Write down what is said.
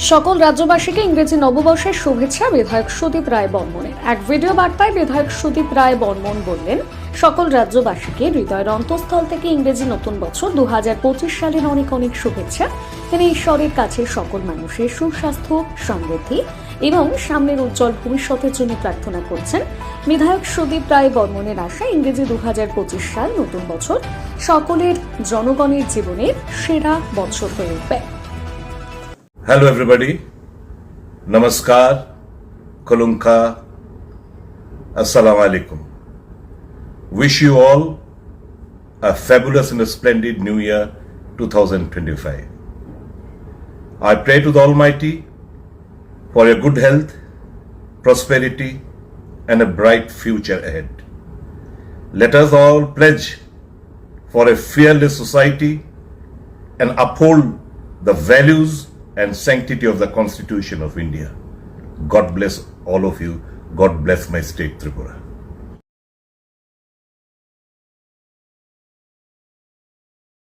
সকল রাজ্যবাসীকে ইংরেজি নববর্ষের শুভেচ্ছা বিধায়ক সুদীপ রায় বর্মনের। এক ভিডিও বার্তায় বিধায়ক সুদীপ রায় বর্মন বললেন, সকল রাজ্যবাসীকে হৃদয়ের অন্তঃস্থল থেকে ইংরেজি নতুন বছর 2025 সালের অনেক অনেক শুভেচ্ছা। তিনি ঈশ্বরের কাছে সকল মানুষের সুস্বাস্থ্য, সমৃদ্ধি এবং সামনের উজ্জ্বল ভবিষ্যতের জন্য প্রার্থনা করছেন। বিধায়ক সুদীপ রায় বর্মনের আশা, ইংরেজি 2025 সাল নতুন বছর সকলের জনগণের জীবনের সেরা বছর হয়ে উঠবে। Hello everybody, Namaskar, Kolunka, Assalamu alaikum. Wish you all a fabulous and a splendid New Year 2025. I pray to the Almighty for your good health, prosperity and a bright future ahead. Let us all pledge for a fearless society and uphold the values and sanctity of the Constitution of India. God bless all of you. God bless my state, Tripura.